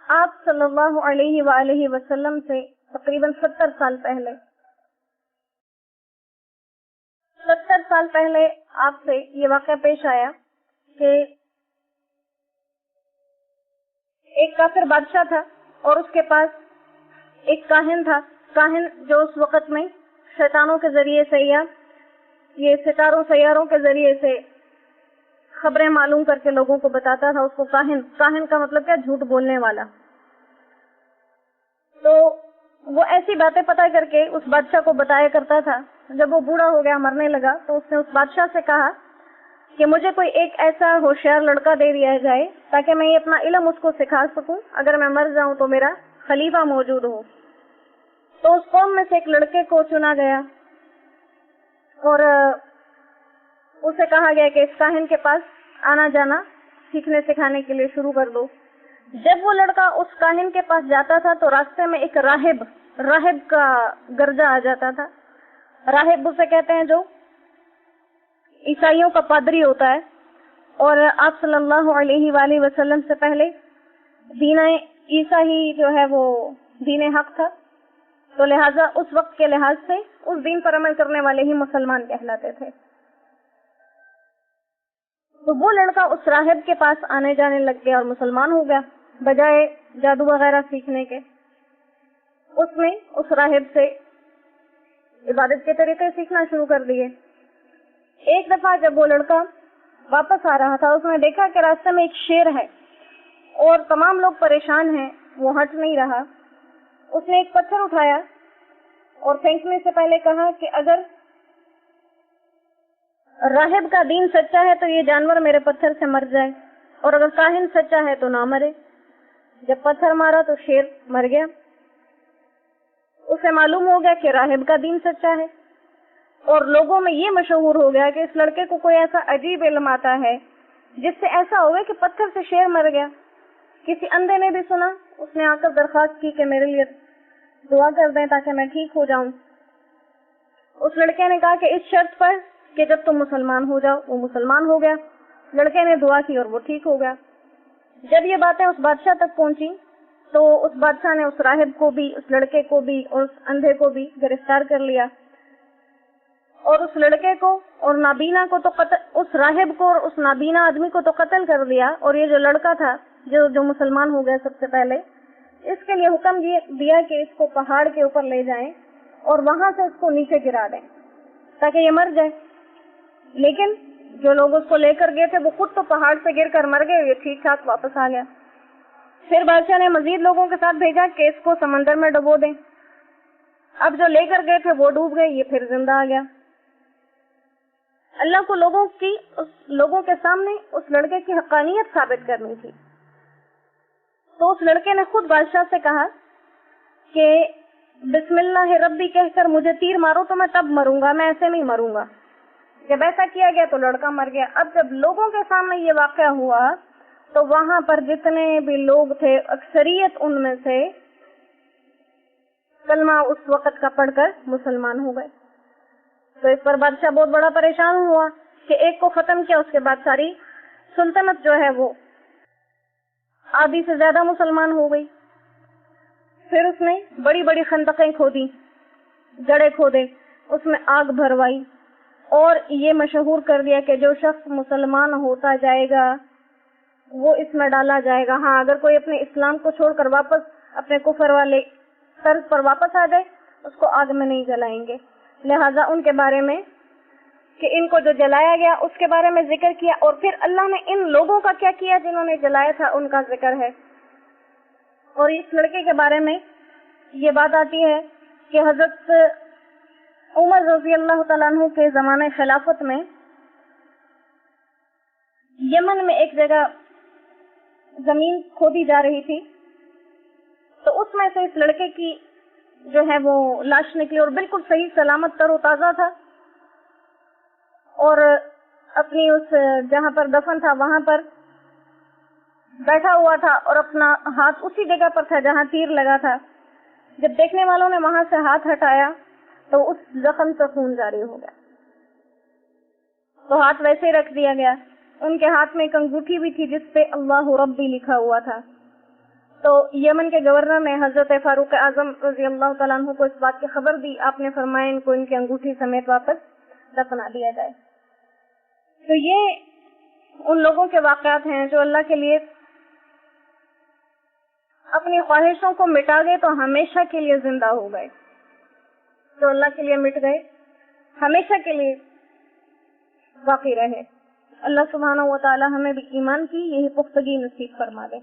آپ صلی اللہ علیہ وآلہ وسلم سے تقریباً 70 سال پہلے 70 سال پہلے آپ سے یہ واقعہ پیش آیا کہ ایک کافر بادشاہ تھا اور اس کے پاس ایک کاہن تھا، کاہن جو اس وقت میں شیطانوں کے ذریعے سے یا یہ ستاروں سیاروں کے ذریعے سے خبریں معلوم کر کے لوگوں کو بتاتا تھا. اس کو کاہن کا مطلب کیا؟ جھوٹ بولنے والا. تو وہ ایسی باتیں پتہ کر کے اس بادشاہ کو بتایا کرتا تھا. جب وہ بوڑھا ہو گیا، مرنے لگا، تو اس نے اس بادشاہ سے کہا کہ مجھے کوئی ایک ایسا ہوشیار لڑکا دے دیا جائے تاکہ میں یہ اپنا علم اس کو سکھا سکوں، اگر میں مر جاؤں تو میرا خلیفہ موجود ہو. تو اس قوم میں سے ایک لڑکے کو چنا گیا اور اسے کہا گیا کہ اس کاہن کے پاس آنا جانا سیکھنے سکھانے کے لیے شروع کر دو. جب وہ لڑکا اس کاہن کے پاس جاتا تھا تو راستے میں ایک راہب کا گرجہ آ جاتا تھا. راہب اسے کہتے ہیں جو عیسائیوں کا پادری ہوتا ہے، اور آپ صلی اللہ علیہ وآلہ وسلم سے پہلے دین عیسیٰ ہی جو ہے وہ دین حق تھا، تو لہٰذا اس وقت کے لحاظ سے اس دین پر عمل کرنے والے ہی مسلمان کہلاتے تھے. تو وہ لڑکا اس راہب کے پاس آنے جانے لگ گیا اور مسلمان ہو گیا. بجائے جادو وغیرہ سیکھنے کے اس نے اس راہب سے عبادت کے طریقے سیکھنا شروع کر دیے. ایک دفعہ جب وہ لڑکا واپس آ رہا تھا، اس نے دیکھا کہ راستے میں ایک شیر ہے اور تمام لوگ پریشان ہیں، وہ ہٹ نہیں رہا. اس نے ایک پتھر اٹھایا اور پھینکنے سے پہلے کہا کہ اگر راہب کا دین سچا ہے تو یہ جانور میرے پتھر سے مر جائے، اور اگر کاہن سچا ہے تو نہ مرے. جب پتھر مارا تو شیر مر گیا. اسے معلوم ہو گیا کہ راہب کا دین سچا ہے، اور لوگوں میں یہ مشہور ہو گیا کہ اس لڑکے کو کوئی ایسا عجیب علم آتا ہے جس سے ایسا ہوگا کہ پتھر سے شیر مر گیا. کسی اندھے نے بھی سنا، اس نے آ کر درخواست کی کہ میرے لیے دعا کر دیں تاکہ میں ٹھیک ہو جاؤں. اس لڑکے نے کہا کہ اس شرط پر کہ جب تم مسلمان ہو جاؤ. وہ مسلمان ہو گیا. لڑکے نے دعا کی اور وہ ٹھیک ہو گیا. جب یہ باتیں اس بادشاہ تک پہنچی تو اس بادشاہ نے اس راہب کو بھی، اس لڑکے کو بھی اور اس اندھے کو بھی گرفتار کر لیا، اور اس لڑکے کو اور نابینا کو تو قتل، اس راہب کو اور اس نابینا آدمی کو تو قتل کر دیا. اور یہ جو لڑکا تھا جو مسلمان ہو گیا سب سے پہلے، اس کے لیے حکم دیا کہ اس کو پہاڑ کے اوپر لے جائیں اور وہاں سے اس کو نیچے گرا دیں تاکہ یہ مر جائے. لیکن جو لوگ اس کو لے کر گئے تھے وہ خود تو پہاڑ سے گر کر مر گئے، یہ ٹھیک ٹھاک واپس آ گیا. پھر بادشاہ نے مزید لوگوں کے ساتھ بھیجا کہ اس کو سمندر میں ڈبو دیں. اب جو لے کر گئے تھے وہ ڈوب گئے، یہ پھر زندہ آ گیا. اللہ کو لوگوں کے سامنے اس لڑکے کی حقانیت ثابت کرنی تھی. تو اس لڑکے نے خود بادشاہ سے کہا کہ بسم اللہ ربی کہہ کر مجھے تیر مارو تو میں تب مروں گا، میں ایسے نہیں مروں گا. جب ایسا کیا گیا تو لڑکا مر گیا. اب جب لوگوں کے سامنے یہ واقعہ ہوا تو وہاں پر جتنے بھی لوگ تھے اکثریت ان میں سے کلمہ اس وقت کا پڑھ کر مسلمان ہو گئے. تو اس پر بادشاہ بہت بڑا پریشان ہوا کہ ایک کو ختم کیا، اس کے بعد ساری سلطنت جو ہے وہ آدھی سے زیادہ مسلمان ہو گئی. پھر اس نے بڑی بڑی خندقیں کھودی، گڑھے کھودے، اس میں آگ بھروائی اور یہ مشہور کر دیا کہ جو شخص مسلمان ہوتا جائے گا وہ اس میں ڈالا جائے گا. ہاں، اگر کوئی اپنے اسلام کو چھوڑ کر واپس اپنے کفر والے طرز پر واپس آ جائے اس کو آگ میں نہیں جلائیں گے. لہذا ان کے بارے میں کہ ان کو جو جلایا گیا اس کے بارے میں ذکر کیا، اور پھر اللہ نے ان لوگوں کا کیا کیا جنہوں نے جلایا تھا ان کا ذکر ہے. اور اس لڑکے کے بارے میں یہ بات آتی ہے کہ حضرت عمر رضی اللہ تعالیٰ عنہ کے زمانے خلافت میں یمن میں ایک جگہ زمین کھودی جا رہی تھی، تو اس میں سے اس لڑکے کی جو ہے وہ لاش نکلی اور بالکل صحیح سلامت تر و تازہ تھا، اور اپنی اس جہاں پر دفن تھا وہاں پر بیٹھا ہوا تھا اور اپنا ہاتھ اسی جگہ پر تھا جہاں تیر لگا تھا. جب دیکھنے والوں نے وہاں سے ہاتھ ہٹایا تو اس زخم سے خون جاری ہو گیا، تو ہاتھ ویسے ہی رکھ دیا گیا. ان کے ہاتھ میں ایک انگوٹھی بھی تھی جس پہ اللہ ربی لکھا ہوا تھا. تو یمن کے گورنر نے حضرت فاروق اعظم رضی اللہ تعالیٰ عنہ کو اس بات کی خبر دی. آپ نے فرمایا ان کو ان کی انگوٹھی سمیت واپس دفنا دیا جائے. تو یہ ان لوگوں کے واقعات ہیں جو اللہ کے لیے اپنی خواہشوں کو مٹا گئے تو ہمیشہ کے لیے زندہ ہو گئے. جو اللہ کے لیے مٹ گئے ہمیشہ کے لیے باقی رہے. اللہ سبحانہ و تعالی ہمیں بھی ایمان کی یہی پختگی نصیب فرما دے.